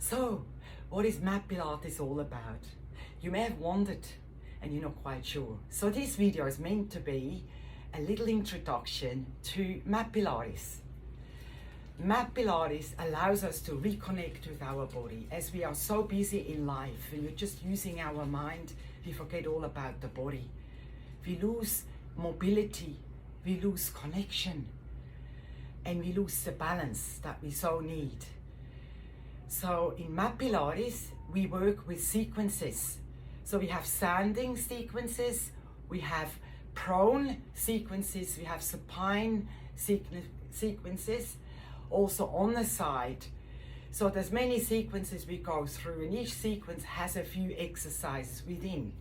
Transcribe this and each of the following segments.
So, what is Mat Pilates all about? You may have wondered and you're not quite sure. So this video is meant to be a little introduction to Mat Pilates. Mat Pilates allows us to reconnect with our body. As we are so busy in life and we're just using our mind, we forget all about the body. We lose mobility, we lose connection, and we lose the balance that we so need. So in Mat Pilates, we work with sequences. So we have standing sequences, we have prone sequences, we have supine sequences, also on the side. So there's many sequences we go through, and each sequence has a few exercises within.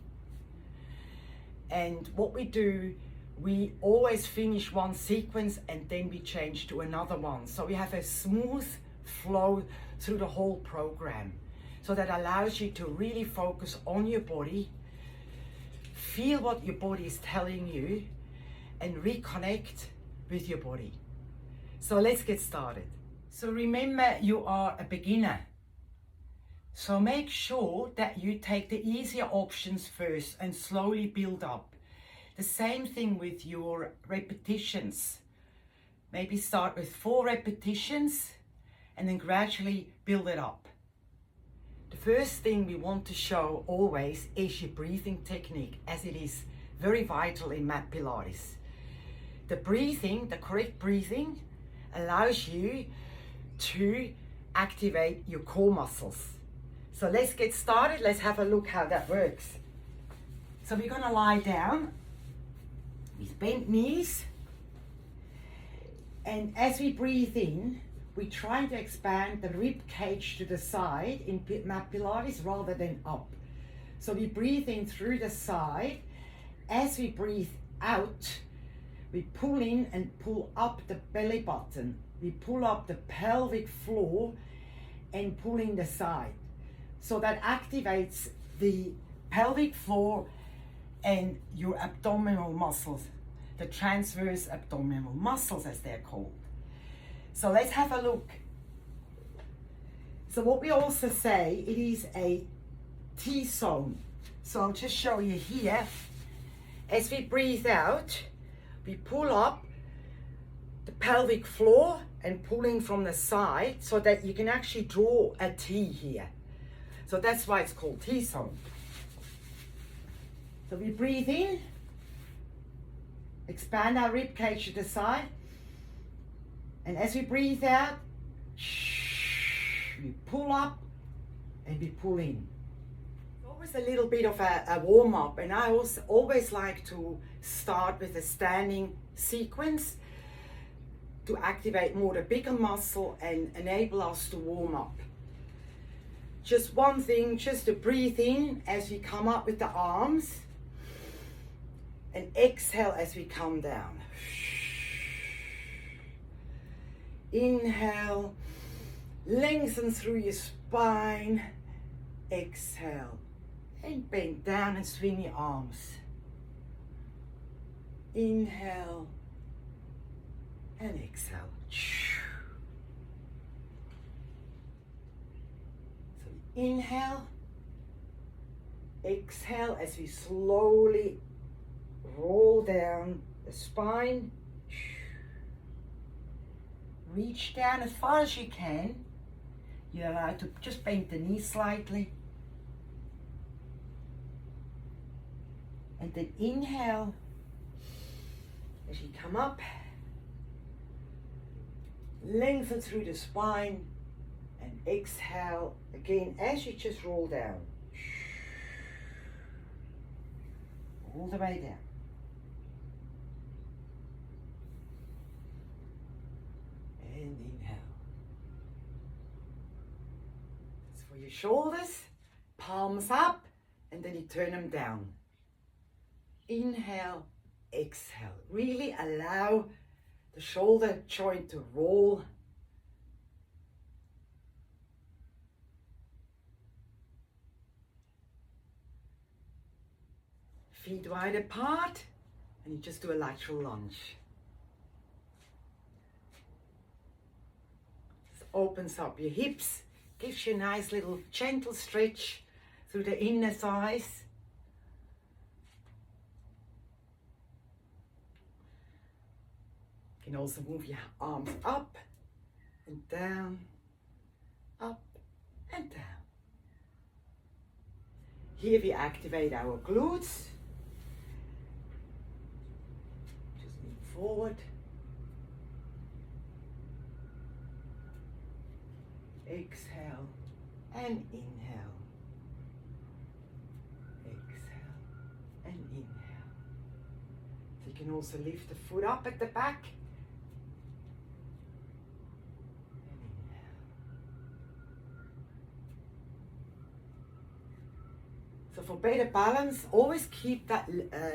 And what we do, we always finish one sequence and then we change to another one. So we have a smooth flow through the whole program. So that allows you to really focus on your body, feel what your body is telling you, and reconnect with your body. So let's get started. So remember, you are a beginner. So make sure that you take the easier options first and slowly build up. The same thing with your repetitions. Maybe start with 4 repetitions and then gradually build it up. The first thing we want to show always is your breathing technique, as it is very vital in Mat Pilates. The breathing, the correct breathing, allows you to activate your core muscles. So let's get started. Let's have a look how that works. So we're going to lie down with bent knees, and as we breathe in, we try to expand the rib cage to the side in Mat Pilates rather than up. So we breathe in through the side. As we breathe out, we pull in and pull up the belly button. We pull up the pelvic floor and pull in the side. So that activates the pelvic floor and your abdominal muscles, the transverse abdominal muscles as they're called. So let's have a look. So what we also say, it is a T-zone. So I'll just show you here. As we breathe out, we pull up the pelvic floor and pulling from the side so that you can actually draw a T here. So that's why it's called T-zone. So we breathe in, expand our rib cage to the side, and as we breathe out, we pull up and we pull in. It's always a little bit of a warm-up, and I always like to start with a standing sequence to activate more the bigger muscle and enable us to warm up. Just one thing, just to breathe in as we come up with the arms, and exhale as we come down. Inhale, lengthen through your spine. Exhale, and bend down and swing your arms. Inhale, and exhale. So inhale, exhale as we slowly roll down the spine. Reach down as far as you can. You're allowed to just bend the knees slightly. And then inhale as you come up. Lengthen through the spine, and exhale again as you just roll down. All the way down. And inhale. That's for your shoulders, palms up, and then you turn them down. Inhale, exhale. Really allow the shoulder joint to roll. Feet wide apart, and you just do a lateral lunge. This opens up your hips, Gives you a nice little gentle stretch through the inner thighs. You can also move your arms up and down, up and down. Here we activate our glutes. Just move forward. Exhale and inhale. Exhale and inhale. So you can also lift the foot up at the back. And inhale. So for better balance, always keep that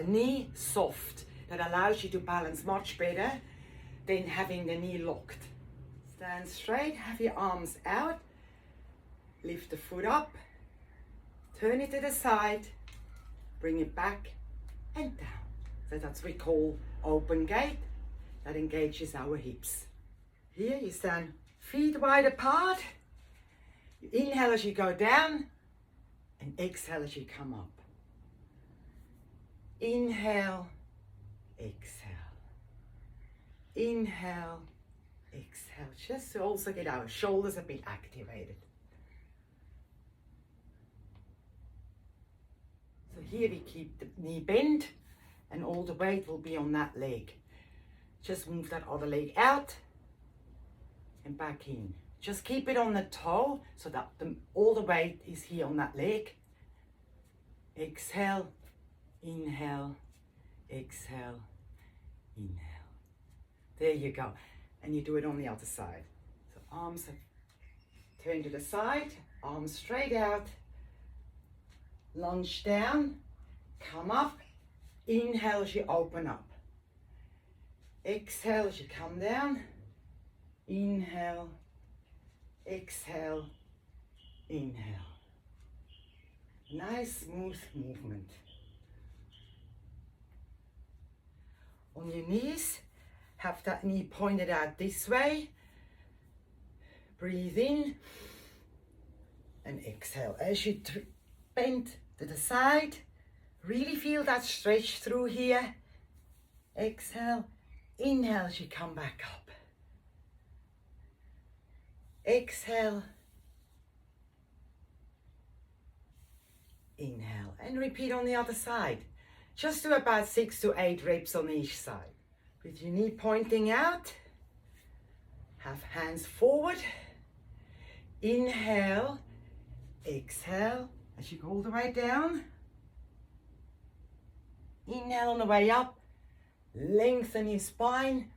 knee soft. That allows you to balance much better than having the knee locked. Stand straight, have your arms out, lift the foot up, turn it to the side, bring it back and down. So that's what we call open gate. That engages our hips. Here you stand feet wide apart. You inhale as you go down and exhale as you come up. Inhale, exhale. Inhale, exhale, just to also get our shoulders a bit activated. So here we keep the knee bent and all the weight will be on that leg. Just move that other leg out and back in. Just keep it on the toe so that all the weight is here on that leg. Exhale, inhale, exhale, inhale. There you go. And you do it on the other side. So arms turn to the side, arms straight out, lunge down, come up, inhale as you open up. Exhale as you come down, inhale, exhale, inhale. Nice smooth movement. On your knees, have that knee pointed out this way. Breathe in and exhale. As you bend to the side, really feel that stretch through here. Exhale, inhale as you come back up. Exhale, inhale, and repeat on the other side. Just do about 6 to 8 reps on each side. With your knee pointing out, have hands forward. Inhale, exhale as you go all the way down. Inhale on the way up, lengthen your spine.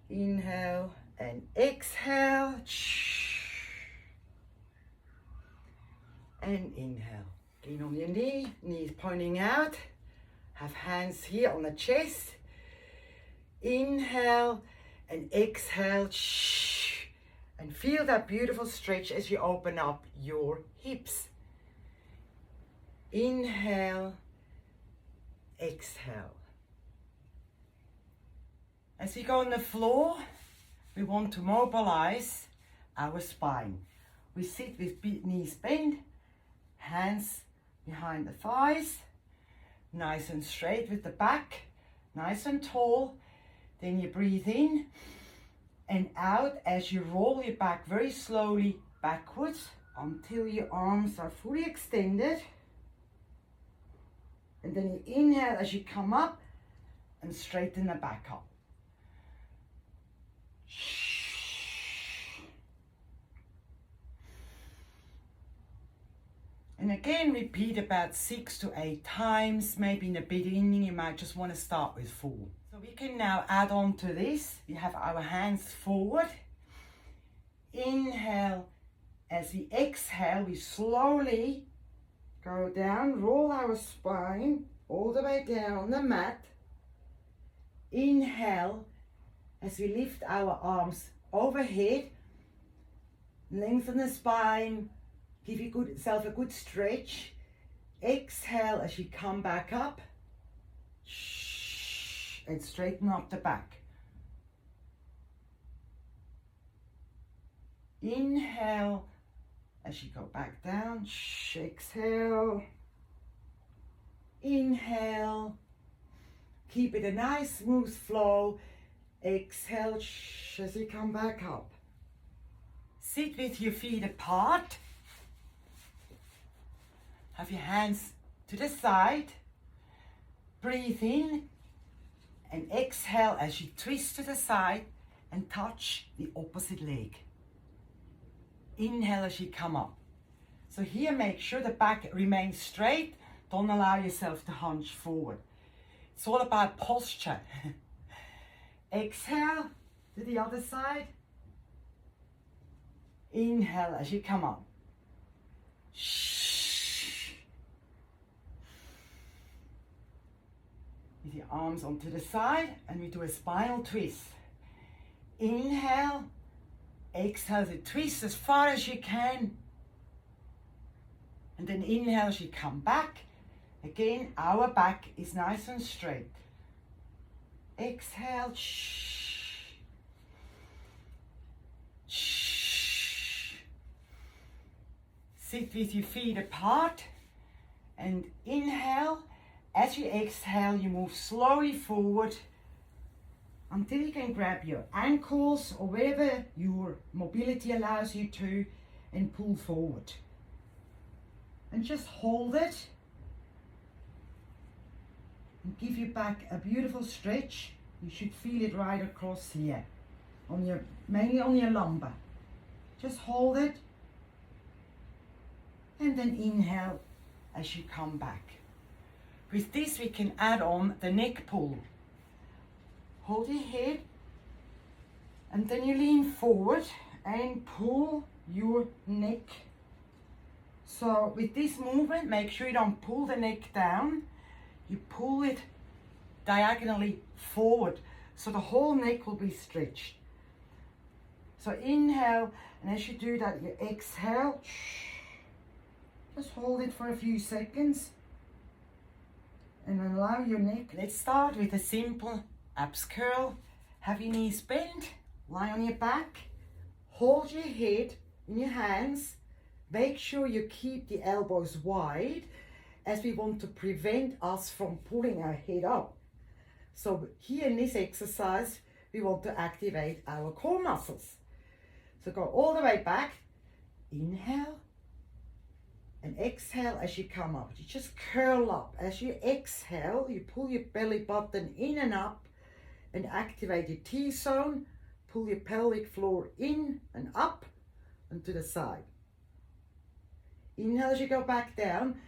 Inhale and exhale. And inhale. Lean on your knee, knees pointing out. Have hands here on the chest. Inhale and exhale. And feel that beautiful stretch as you open up your hips. Inhale, exhale. As we go on the floor, we want to mobilize our spine. We sit with knees bent, hands behind the thighs, nice and straight with the back, nice and tall. Then you breathe in and out as you roll your back very slowly backwards until your arms are fully extended. And then you inhale as you come up and straighten the back up. And again, repeat about 6 to 8 times. Maybe in the beginning, you might just want to start with 4. So we can now add on to this. We have our hands forward. Inhale. As we exhale, we slowly go down, roll our spine all the way down on the mat. Inhale. As we lift our arms overhead, lengthen the spine. Give yourself a good stretch. Exhale as you come back up. And straighten up the back. Inhale as you go back down. Exhale. Inhale. Keep it a nice smooth flow. Exhale as you come back up. Sit with your feet apart. Have your hands to the side. Breathe in and exhale as you twist to the side and touch the opposite leg. Inhale as you come up. So here make sure the back remains straight. Don't allow yourself to hunch forward. It's all about posture. Exhale to the other side. Inhale as you come up. With your arms onto the side, and we do a spinal twist. Inhale, exhale to twist as far as you can. And then inhale as you come back. Again, our back is nice and straight. Exhale. Sit with your feet apart and inhale. As you exhale, you move slowly forward until you can grab your ankles or wherever your mobility allows you to and pull forward. And just hold it and give your back a beautiful stretch. You should feel it right across here, mainly on your lumbar. Just hold it and then inhale as you come back. With this we can add on the neck pull. Hold your head and then you lean forward and pull your neck. So with this movement, make sure you don't pull the neck down. You pull it diagonally forward so the whole neck will be stretched. So inhale, and as you do that, you exhale. Just hold it for a few seconds and allow your neck. Let's start with a simple abs curl. Have your knees bent, lie on your back, hold your head in your hands. Make sure you keep the elbows wide as we want to prevent us from pulling our head up. So here in this exercise, we want to activate our core muscles. So go all the way back, inhale and exhale as you come up. You just curl up. As you exhale, you pull your belly button in and up and activate your T-zone. Pull your pelvic floor in and up and to the side. Inhale as you go back down.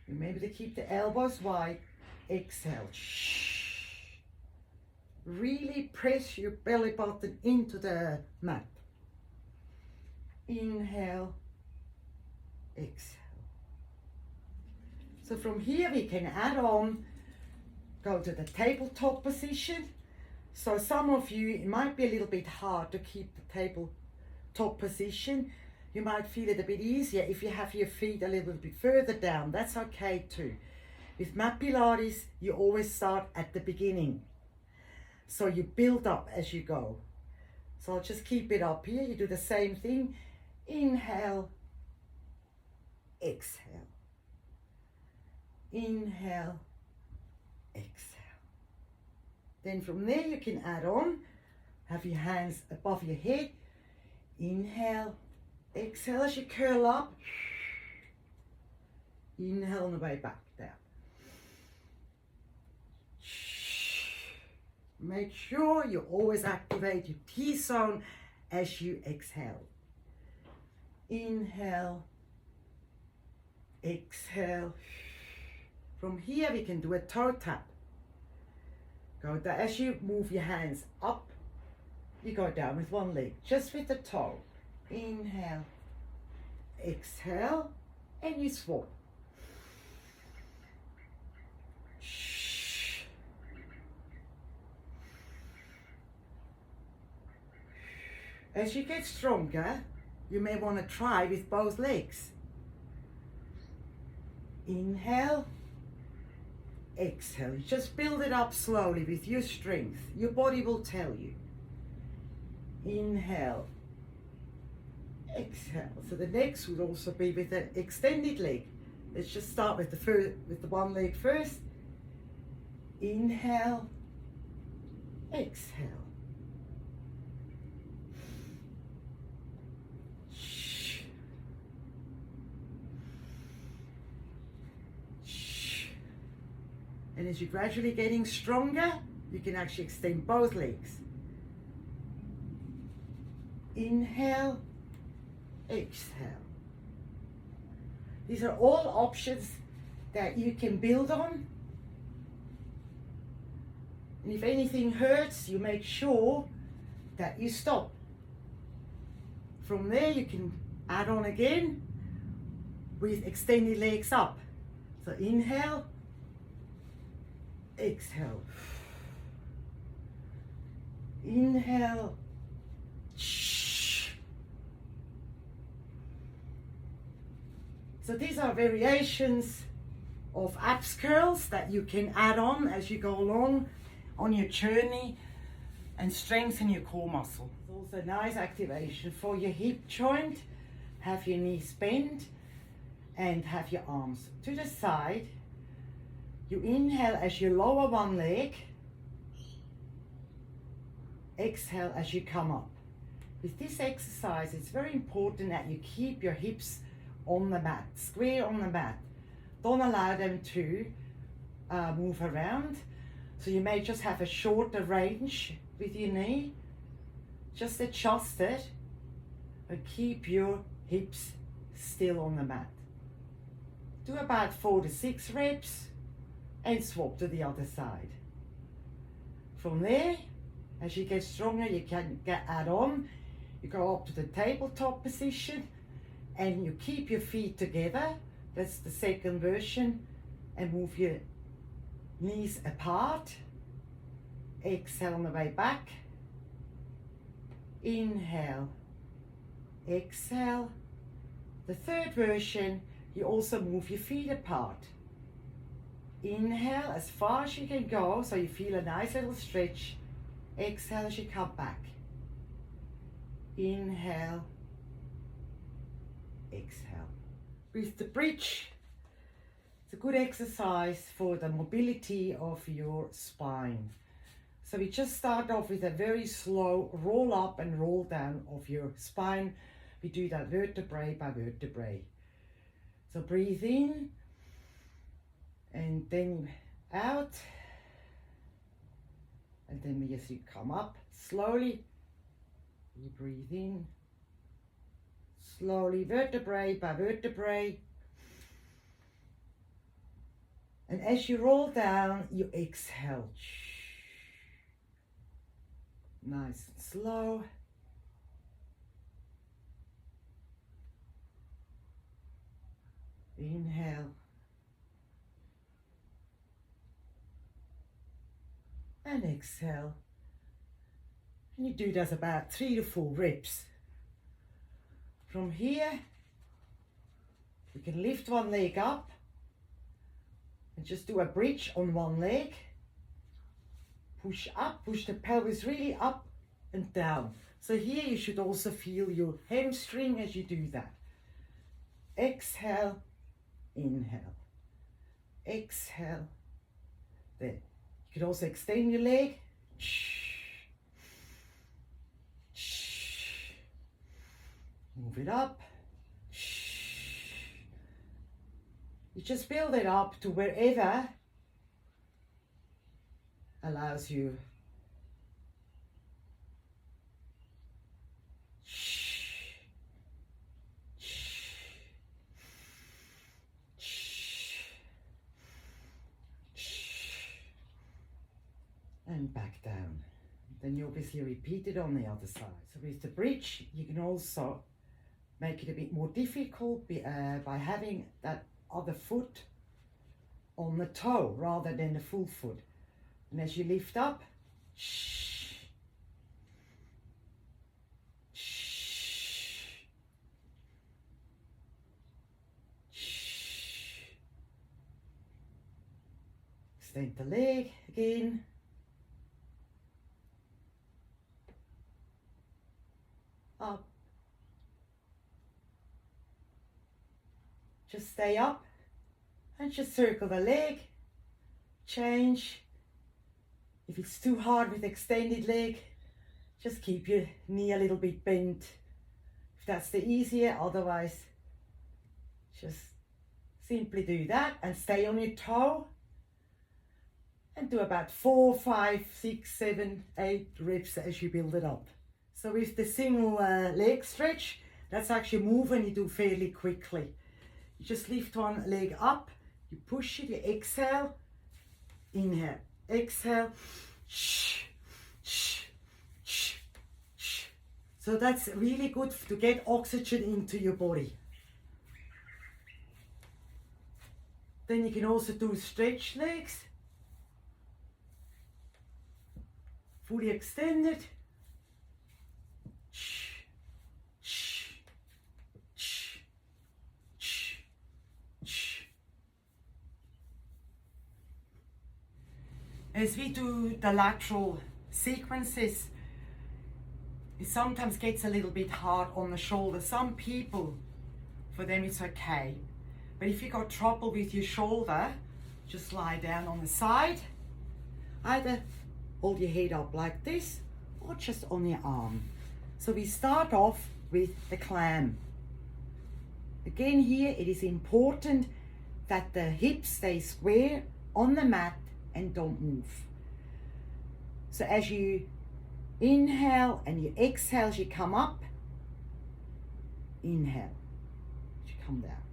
Remember to keep the elbows wide. Exhale. Really press your belly button into the mat. Inhale, exhale. So from here we can add on, go to the tabletop position. So some of you, it might be a little bit hard to keep the tabletop position. You might feel it a bit easier if you have your feet a little bit further down. That's okay too. With Mat Pilates, you always start at the beginning. So you build up as you go. So I'll just keep it up here. You do the same thing. Inhale, exhale. Inhale, exhale. Then from there you can add on. Have your hands above your head. Inhale, exhale as you curl up. Inhale on the way back down. Make sure you always activate your T-zone as you exhale. Inhale, exhale. From here we can do a toe tap. Go down. As you move your hands up, you go down with one leg, just with the toe. Inhale, exhale, and you swap. As you get stronger, you may want to try with both legs. Inhale, exhale. Just build it up slowly with your strength. Your body will tell you. Inhale, exhale. So the next would also be with the extended leg. Let's just start with the one leg first. Inhale, exhale. And as you're gradually getting stronger, you can actually extend both legs. Inhale, exhale. These are all options that you can build on. And if anything hurts, you make sure that you stop. From there, you can add on again with extended legs up. So inhale, exhale. Inhale. So these are variations of abs curls that you can add on as you go along on your journey and strengthen your core muscle. It's also a nice activation for your hip joint. Have your knees bent and have your arms to the side. You inhale as you lower one leg. Exhale as you come up. With this exercise, it's very important that you keep your hips on the mat, square on the mat. Don't allow them to move around. So you may just have a shorter range with your knee. Just adjust it and keep your hips still on the mat. Do about 4 to 6 reps and swap to the other side. From there, as you get stronger, you can add on. You go up to the tabletop position and you keep your feet together. That's the second version. And move your knees apart. Exhale on the way back. Inhale. Exhale. The third version, you also move your feet apart. Inhale as far as you can go, so you feel a nice little stretch. Exhale as you come back. Inhale. Exhale. With the bridge, it's a good exercise for the mobility of your spine. So we just start off with a very slow roll up and roll down of your spine. We do that vertebrae by vertebrae. So breathe in and then out. And then as you come up slowly, you breathe in. Slowly, vertebrae by vertebrae. And as you roll down, you exhale. Nice and slow. Inhale. And exhale. And you do that about 3 to 4 reps. From here, you can lift one leg up and just do a bridge on one leg. Push up, push the pelvis really up and down. So here you should also feel your hamstring as you do that. Exhale, inhale. Exhale. There. You can also extend your leg. Move it up. You just build it up to wherever allows you. And back down. Then you obviously repeat it on the other side. So with the bridge, you can also make it a bit more difficult by having that other foot on the toe rather than the full foot. And as you lift up, extend the leg again. Up Just stay up and just circle the leg. Change. If it's too hard with extended leg, just keep your knee a little bit bent. If that's the easier, otherwise just simply do that and stay on your toe. And do about 4, 5, 6, 7, 8 reps as you build it up. So with the single leg stretch, that's actually a movement you do fairly quickly. You just lift one leg up, you push it, you exhale, inhale, exhale, shh, shh, shh, shh. So that's really good to get oxygen into your body. Then you can also do stretch legs, fully extended. Shh, shh, shh, shh, shh. As we do the lateral sequences, it sometimes gets a little bit hard on the shoulder. Some people, for them it's okay. But if you got trouble with your shoulder, just lie down on the side. Either hold your head up like this or just on your arm. So we start off with the clam. Again here, it is important that the hips stay square on the mat and don't move. So as you inhale and you exhale, as you come up, inhale, as you come down.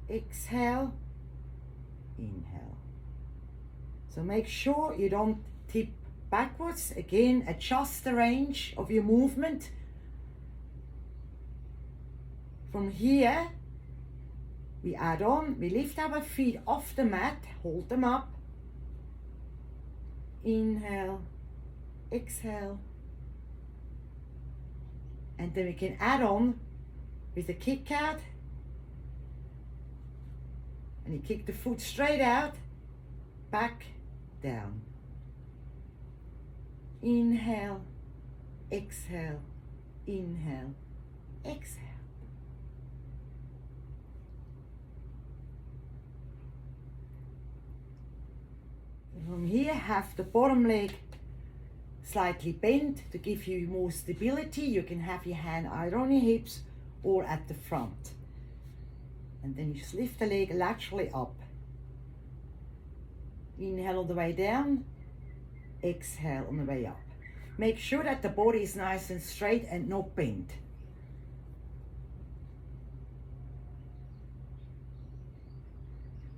Exhale, inhale. So make sure you don't tip backwards. Again, adjust the range of your movement. From here, we add on, we lift our feet off the mat, hold them up. Inhale, exhale. And then we can add on with a kick out. And you kick the foot straight out, back, down. Inhale, exhale, inhale, exhale. From here, have the bottom leg slightly bent to give you more stability. You can have your hand either on your hips or at the front. And then you just lift the leg laterally up. Inhale on the way down, exhale on the way up. Make sure that the body is nice and straight and not bent.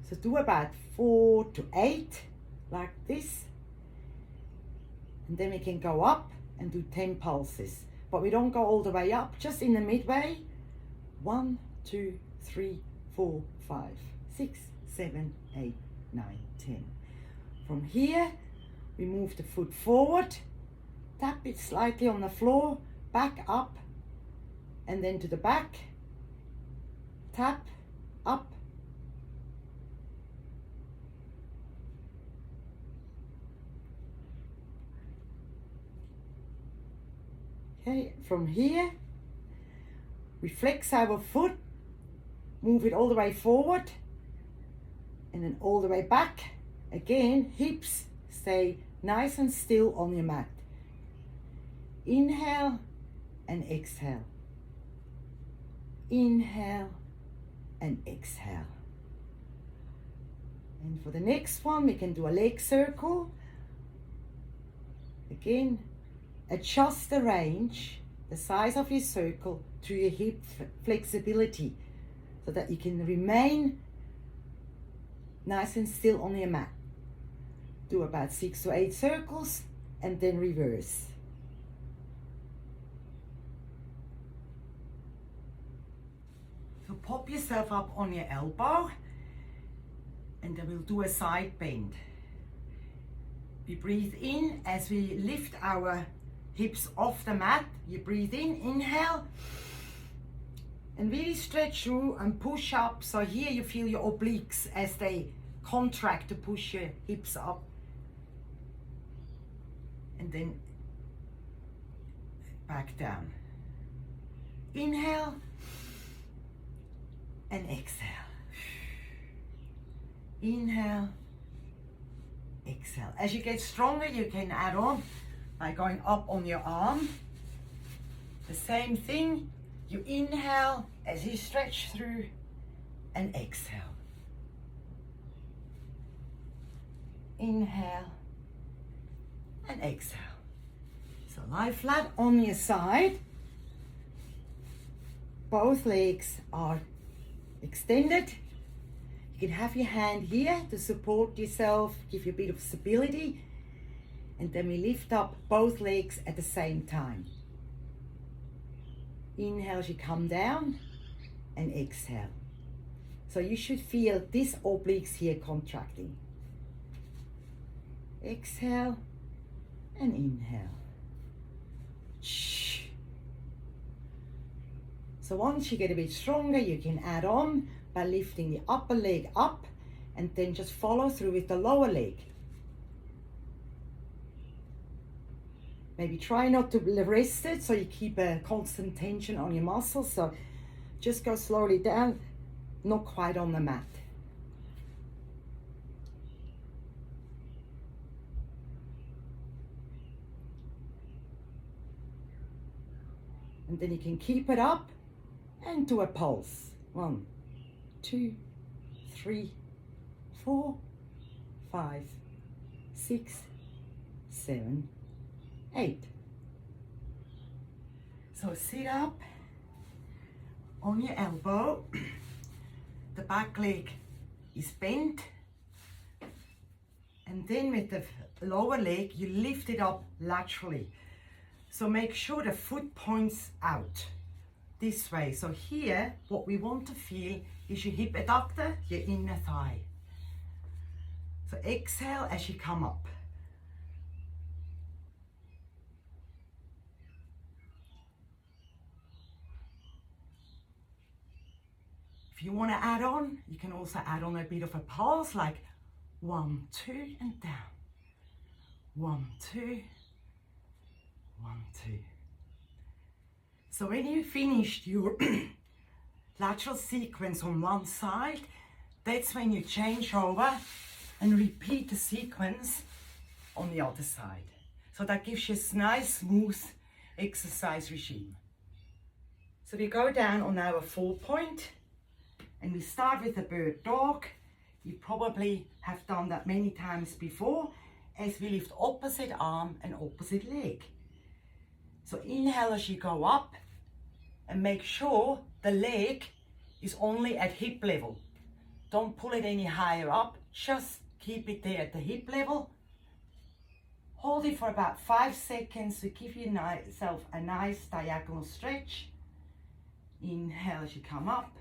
So do about 4 to 8 like this. And then we can go up and do 10 pulses. But we don't go all the way up, just in the midway. 1, 2, 3, 4, 5, 6, 7, 8, 9, 10. From here, we move the foot forward, tap it slightly on the floor, back up, and then to the back, tap, up. Okay, from here, we flex our foot, move it all the way forward, and then all the way back. Again, hips stay nice and still on your mat. Inhale and exhale. Inhale and exhale. And for the next one, we can do a leg circle. Again, adjust the range, the size of your circle to your hip flexibility so that you can remain nice and still on your mat. Do about 6 to 8 circles and then reverse. So pop yourself up on your elbow and then we'll do a side bend. We breathe in as we lift our hips off the mat. You breathe in, inhale, and really stretch through and push up. So here you feel your obliques as they contract to push your hips up. And then back down. Inhale, and exhale. Inhale, exhale. As you get stronger, you can add on by going up on your arm. The same thing, you inhale as you stretch through and exhale. Inhale and exhale. So lie flat on your side. Both legs are extended. You can have your hand here to support yourself, give you a bit of stability. And then we lift up both legs at the same time. Inhale as you come down and exhale. So you should feel this obliques here contracting. Exhale and inhale. Shh. So once you get a bit stronger, you can add on by lifting the upper leg up and then just follow through with the lower leg. Maybe try not to rest it so you keep a constant tension on your muscles. So just go slowly down, not quite on the mat. And then you can keep it up and do a pulse. 1, 2, 3, 4, 5, 6, 7, 8. So sit up on your elbow. The back leg is bent. And then with the lower leg, you lift it up laterally. So make sure the foot points out this way. So here, what we want to feel is your hip adductor, your inner thigh. So exhale as you come up. If you want to add on, you can also add on a bit of a pulse, like 1, 2, and down. 1, 2, 1, 2. So when you finished your lateral sequence on one side, that's when you change over and repeat the sequence on the other side. So that gives you a nice, smooth exercise regime. So we go down on our 4-point and we start with the bird dog. You probably have done that many times before as we lift opposite arm and opposite leg. So inhale as you go up and make sure the leg is only at hip level. Don't pull it any higher up, just keep it there at the hip level. Hold it for about 5 seconds to give yourself a nice diagonal stretch. Inhale as you come up.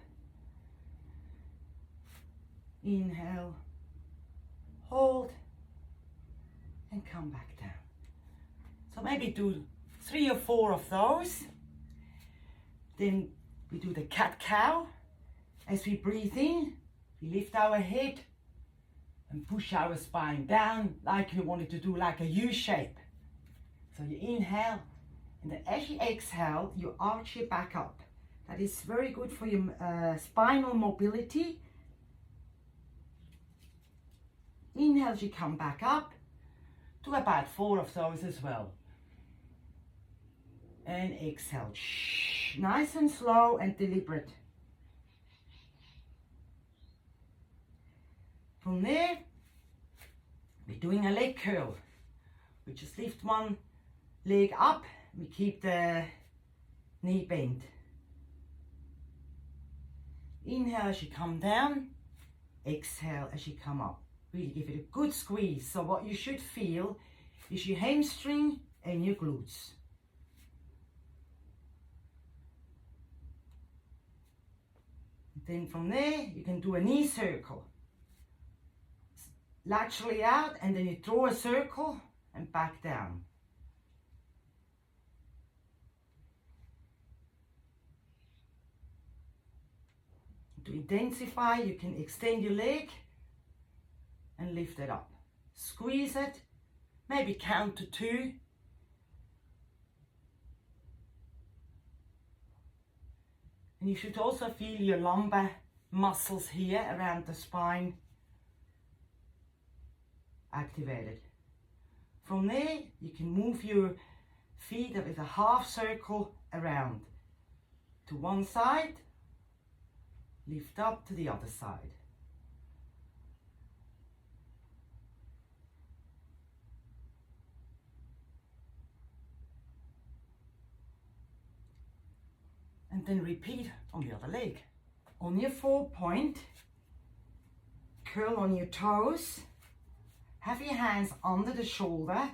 Inhale, hold, and come back down. So maybe do 3 or 4 of those. Then we do the cat-cow. As we breathe in, we lift our head and push our spine down like we wanted to do, like a U shape. So you inhale, and then as you exhale, you arch your back up. That is very good for your spinal mobility. Inhale as you come back up. Do about 4 of those as well. And exhale. Shh. Nice and slow and deliberate. From there, we're doing a leg curl. We just lift one leg up. We keep the knee bent. Inhale as you come down. Exhale as you come up. Really give it a good squeeze. So what you should feel is your hamstring and your glutes. Then from there, you can do a knee circle. Laterally out, and then you draw a circle and back down. To intensify, you can extend your leg and lift it up. Squeeze it, maybe count to 2. And you should also feel your lumbar muscles here around the spine activated. From there, you can move your feet with a half circle around to one side, lift up to the other side. And then repeat on the other leg. On your 4-point, curl on your toes, have your hands under the shoulder,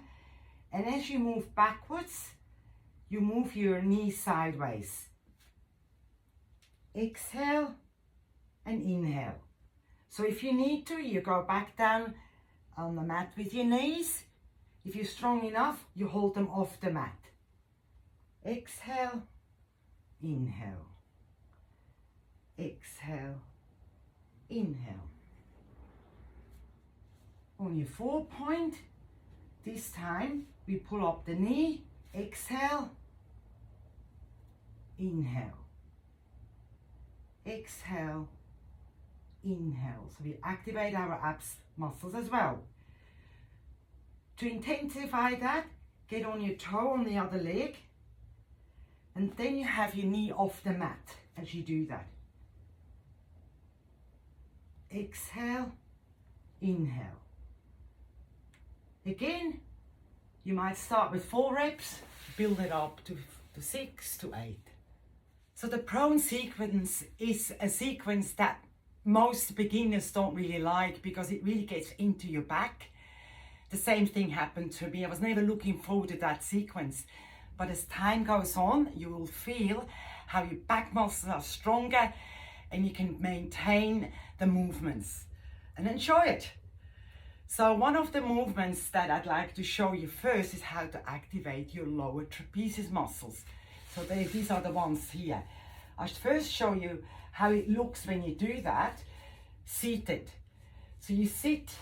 and as you move backwards, you move your knees sideways. Exhale and inhale. So if you need to, you go back down on the mat with your knees. If you're strong enough, you hold them off the mat. Exhale, inhale. Exhale, inhale. On your 4-point, this time we pull up the knee, exhale, inhale. Exhale, inhale. So we activate our abs muscles as well. To intensify that, get on your toe on the other leg, and then you have your knee off the mat as you do that. Exhale, inhale. Again, you might start with 4 reps, build it up to 6 to 8. So the prone sequence is a sequence that most beginners don't really like because it really gets into your back. The same thing happened to me. I was never looking forward to that sequence. But as time goes on, you will feel how your back muscles are stronger and you can maintain the movements and enjoy it. So one of the movements that I'd like to show you first is how to activate your lower trapezius muscles. So these are the ones here. I'll first show you how it looks when you do that, seated. So you sit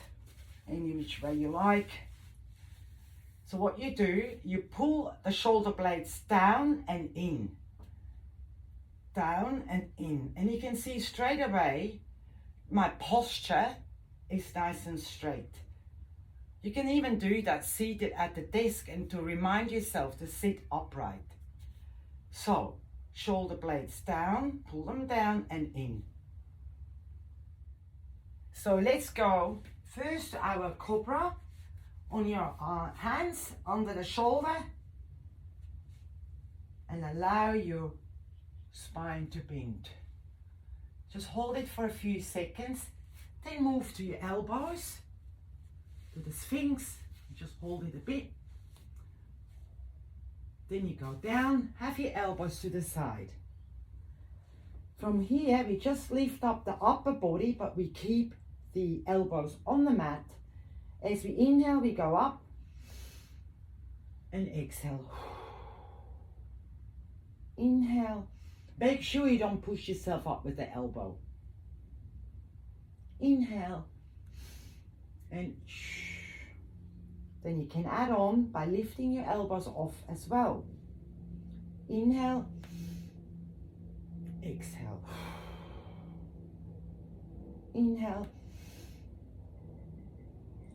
any which way you like. So what you do, you pull the shoulder blades down and in. Down and in. And you can see straight away my posture is nice and straight. You can even do that seated at the desk and to remind yourself to sit upright. So, shoulder blades down, pull them down and in. So let's go first to our cobra on your hands under the shoulder and allow your spine to bend. Just hold it for a few seconds, then move to your elbows, to the Sphinx, just hold it a bit. Then you go down, have your elbows to the side. From here, we just lift up the upper body, but we keep the elbows on the mat. As we inhale, we go up and exhale. Inhale. Make sure you don't push yourself up with the elbow. Inhale and then you can add on by lifting your elbows off as well. Inhale, exhale. Inhale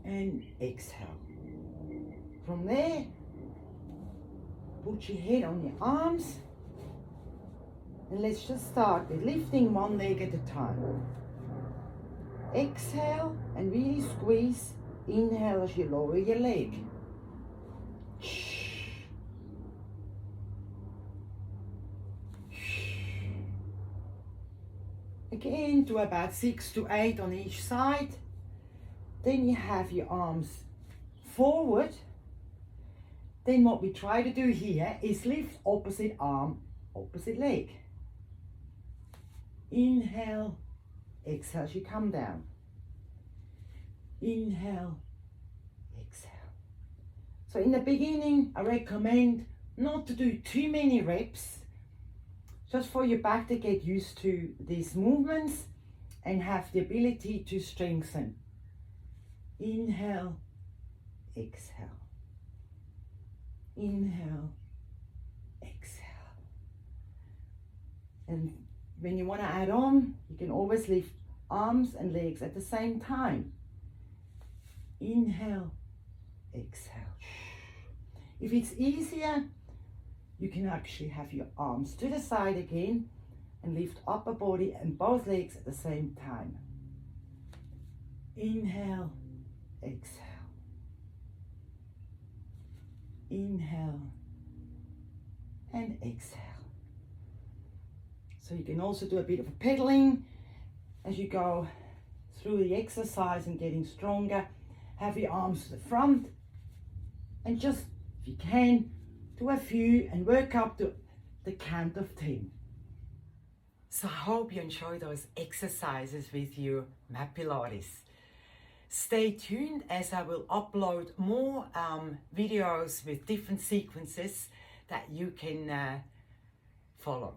and exhale. From there, put your head on your arms and let's just start with lifting one leg at a time. Exhale and really squeeze. Inhale as you lower your leg. Again, do about 6 to 8 on each side. Then you have your arms forward. Then what we try to do here is lift opposite arm, opposite leg. Inhale, exhale as you come down. Inhale, exhale. So in the beginning, I recommend not to do too many reps, just for your back to get used to these movements and have the ability to strengthen. Inhale, exhale. Inhale, exhale. And When you want to add on, you can always lift arms and legs at the same time. Inhale, exhale. If it's easier, you can actually have your arms to the side again and lift upper body and both legs at the same time. Inhale, exhale. Inhale and exhale. So you can also do a bit of pedaling as you go through the exercise and getting stronger. Have your arms to the front and just, if you can, do a few and work up to the count of 10. So I hope you enjoy those exercises with your Mat Pilates. Stay tuned as I will upload more videos with different sequences that you can follow.